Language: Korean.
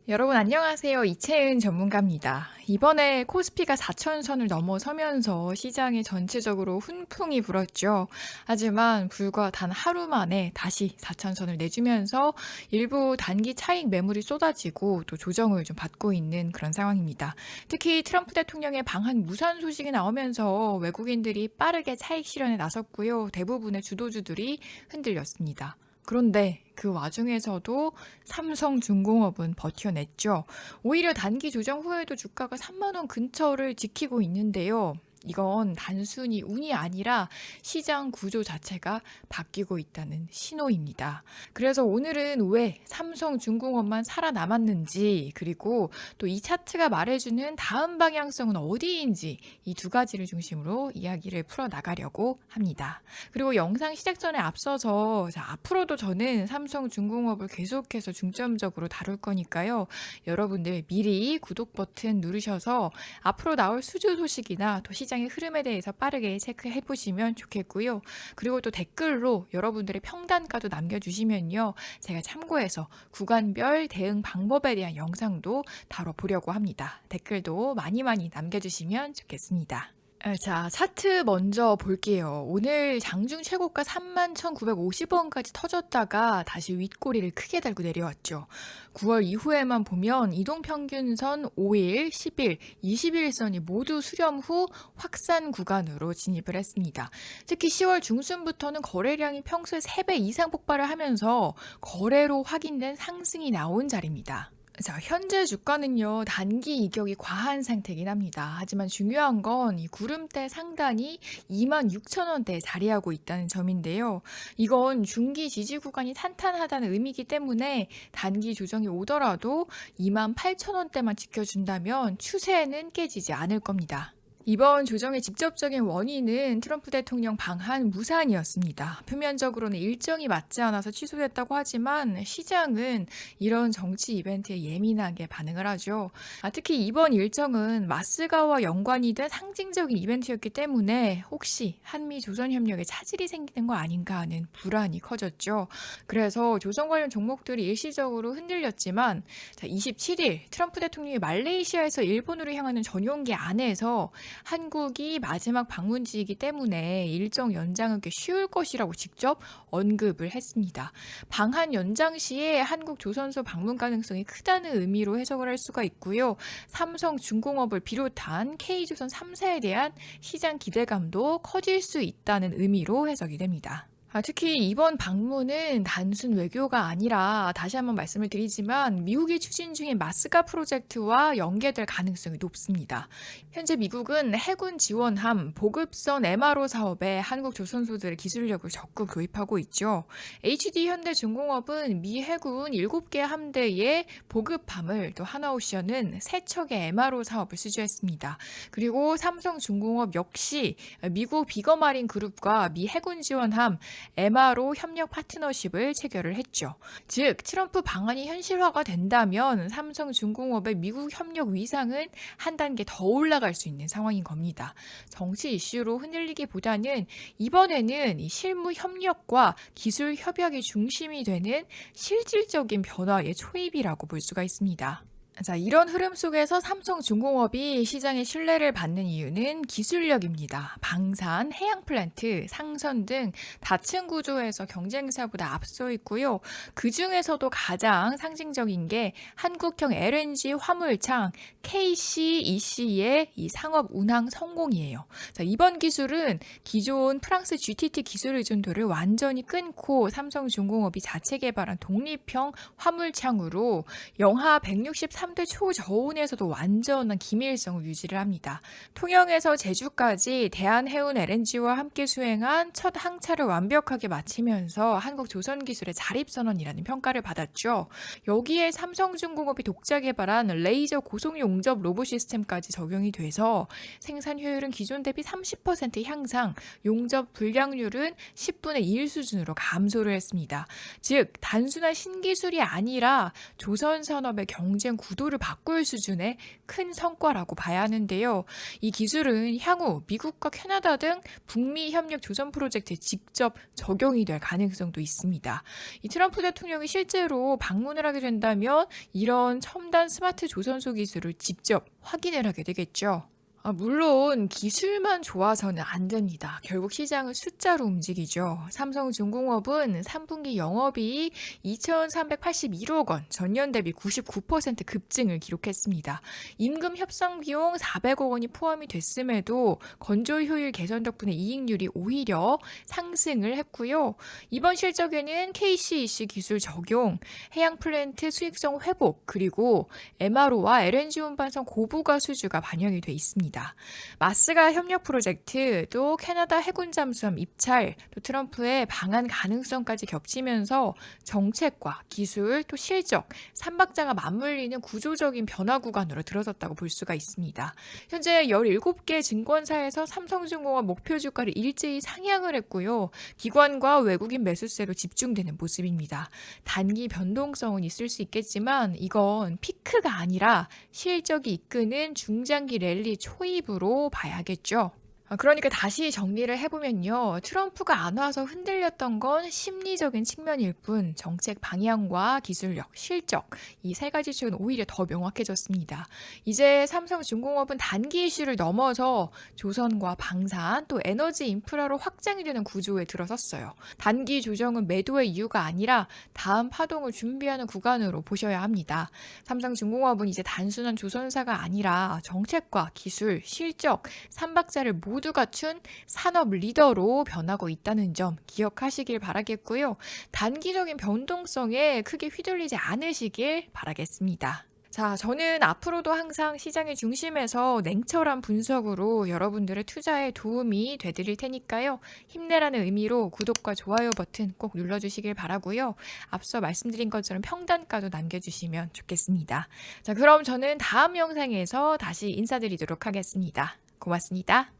여러분 안녕하세요. 이채은 전문가입니다. 이번에 코스피가 4천선을 넘어서면서 시장에 전체적으로 훈풍이 불었죠. 하지만 불과 단 하루 만에 다시 4천선을 내주면서 일부 단기 차익 매물이 쏟아지고 또 조정을 좀 받고 있는 그런 상황입니다. 특히 트럼프 대통령의 방한 무산 소식이 나오면서 외국인들이 빠르게 차익 실현에 나섰고요. 대부분의 주도주들이 흔들렸습니다. 그런데 그 와중에서도 삼성중공업은 버텨냈죠. 오히려 단기 조정 후에도 주가가 3만 원 근처를 지키고 있는데요. 이건 단순히 운이 아니라 시장 구조 자체가 바뀌고 있다는 신호입니다. 그래서 오늘은 왜 삼성중공업만 살아남았는지, 그리고 또 이 차트가 말해주는 다음 방향성은 어디인지 이 두 가지를 중심으로 이야기를 풀어나가려고 합니다. 그리고 영상 시작 전에 앞서서 앞으로도 저는 삼성중공업을 계속해서 중점적으로 다룰 거니까요. 여러분들 미리 구독 버튼 누르셔서 앞으로 나올 수주 소식이나 또 시장의 흐름에 대해서 빠르게 체크해 보시면 좋겠고요. 그리고 또 댓글로 여러분들의 평단가도 남겨주시면요. 제가 참고해서 구간별 대응 방법에 대한 영상도 다뤄보려고 합니다. 댓글도 많이 남겨주시면 좋겠습니다. 자, 차트 먼저 볼게요. 오늘 장중 최고가 31,950원까지 터졌다가 다시 윗꼬리를 크게 달고 내려왔죠. 9월 이후에만 보면 이동평균선 5일, 10일, 20일선이 모두 수렴 후 확산 구간으로 진입을 했습니다. 특히 10월 중순부터는 거래량이 평소에 3배 이상 폭발을 하면서 거래로 확인된 상승이 나온 자리입니다. 자, 현재 주가는요, 단기 이격이 과한 상태긴 합니다. 하지만 중요한 건 이 구름대 상단이 26,000원대에 자리하고 있다는 점인데요. 이건 중기 지지 구간이 탄탄하다는 의미이기 때문에 단기 조정이 오더라도 28,000원대만 지켜준다면 추세는 깨지지 않을 겁니다. 이번 조정의 직접적인 원인은 트럼프 대통령 방한 무산이었습니다. 표면적으로는 일정이 맞지 않아서 취소됐다고 하지만 시장은 이런 정치 이벤트에 예민하게 반응을 하죠. 특히 이번 일정은 마스가와 연관이 된 상징적인 이벤트였기 때문에 혹시 한미 조선 협력에 차질이 생기는 거 아닌가 하는 불안이 커졌죠. 그래서 조선 관련 종목들이 일시적으로 흔들렸지만 27일 트럼프 대통령이 말레이시아에서 일본으로 향하는 전용기 안에서 한국이 마지막 방문지이기 때문에 일정 연장은 꽤 쉬울 것이라고 직접 언급을 했습니다. 방한 연장 시에 한국 조선소 방문 가능성이 크다는 의미로 해석을 할 수가 있고요. 삼성중공업을 비롯한 K조선 3사에 대한 시장 기대감도 커질 수 있다는 의미로 해석이 됩니다. 특히 이번 방문은 단순 외교가 아니라 다시 한번 말씀을 드리지만 미국이 추진 중인 마스가 프로젝트와 연계될 가능성이 높습니다. 현재 미국은 해군 지원함, 보급선 MRO 사업에 한국 조선소들의 기술력을 적극 도입하고 있죠. HD 현대중공업은 미 해군 7개 함대의 보급함을, 또 하나오션은 3척의 MRO 사업을 수주했습니다. 그리고 삼성중공업 역시 미국 비거마린 그룹과 미 해군 지원함 MRO 협력 파트너십을 체결을 했죠. 즉, 트럼프 방안이 현실화가 된다면 삼성중공업의 미국 협력 위상은 한 단계 더 올라갈 수 있는 상황인 겁니다. 정치 이슈로 흔들리기보다는 이번에는 이 실무 협력과 기술 협약이 중심이 되는 실질적인 변화의 초입이라고 볼 수가 있습니다. 자, 이런 흐름 속에서 삼성중공업이 시장의 신뢰를 받는 이유는 기술력입니다. 방산, 해양 플랜트, 상선 등 다층 구조에서 경쟁사보다 앞서 있고요. 그 중에서도 가장 상징적인 게 한국형 LNG 화물창 KCEC의 이 상업 운항 성공이에요. 자, 이번 기술은 기존 프랑스 GTT 기술 의존도를 완전히 끊고 삼성중공업이 자체 개발한 독립형 화물창으로 영하 163도 초저온에서도 완전한 기밀성을 유지를 합니다. 통영에서 제주까지 대한해운 LNG와 함께 수행한 첫 항차를 완벽하게 마치면서 한국 조선기술의 자립선언이라는 평가를 받았죠. 여기에 삼성중공업이 독자 개발한 레이저 고속 용접 로봇 시스템까지 적용이 돼서 생산 효율은 기존 대비 30% 향상, 용접 불량률은 10분의 1 수준으로 감소를 했습니다. 즉, 단순한 신기술이 아니라 조선산업의 경쟁 구도를 바꿀 수준의 큰 성과라고 봐야 하는데요. 이 기술은 향후 미국과 캐나다 등 북미 협력 조선 프로젝트에 직접 적용이 될 가능성도 있습니다. 이 트럼프 대통령이 실제로 방문을 하게 된다면 이런 첨단 스마트 조선소 기술을 직접 확인을 하게 되겠죠. 물론 기술만 좋아서는 안 됩니다. 결국 시장은 숫자로 움직이죠. 삼성중공업은 3분기 영업이익 2,381억 원, 전년 대비 99% 급증을 기록했습니다. 임금 협상 비용 400억 원이 포함이 됐음에도 건조 효율 개선 덕분에 이익률이 오히려 상승을 했고요. 이번 실적에는 KCEC 기술 적용, 해양 플랜트 수익성 회복, 그리고 MRO와 LNG 운반선 고부가 수주가 반영이 돼 있습니다. 마스가 협력 프로젝트, 또 캐나다 해군 잠수함 입찰, 또 트럼프의 방한 가능성까지 겹치면서 정책과 기술, 또 실적, 삼박자가 맞물리는 구조적인 변화 구간으로 들어섰다고 볼 수가 있습니다. 현재 17개 증권사에서 삼성중공업 목표 주가를 일제히 상향을 했고요. 기관과 외국인 매수세로 집중되는 모습입니다. 단기 변동성은 있을 수 있겠지만 이건 피크가 아니라 실적이 이끄는 중장기 랠리 초입으로 봐야겠죠. 그러니까 다시 정리를 해보면요. 트럼프가 안 와서 흔들렸던 건 심리적인 측면일 뿐 정책 방향과 기술력, 실적 이 세 가지 측은 오히려 더 명확해졌습니다. 이제 삼성중공업은 단기 이슈를 넘어서 조선과 방산 또 에너지 인프라로 확장이 되는 구조에 들어섰어요. 단기 조정은 매도의 이유가 아니라 다음 파동을 준비하는 구간으로 보셔야 합니다. 삼성중공업은 이제 단순한 조선사가 아니라 정책과 기술, 실적, 삼박자를 모두 갖춘 산업 리더로 변하고 있다는 점 기억하시길 바라겠고요. 단기적인 변동성에 크게 휘둘리지 않으시길 바라겠습니다. 자, 저는 앞으로도 항상 시장의 중심에서 냉철한 분석으로 여러분들의 투자에 도움이 되드릴 테니까요. 힘내라는 의미로 구독과 좋아요 버튼 꼭 눌러주시길 바라고요. 앞서 말씀드린 것처럼 평단가도 남겨주시면 좋겠습니다. 자, 그럼 저는 다음 영상에서 다시 인사드리도록 하겠습니다. 고맙습니다.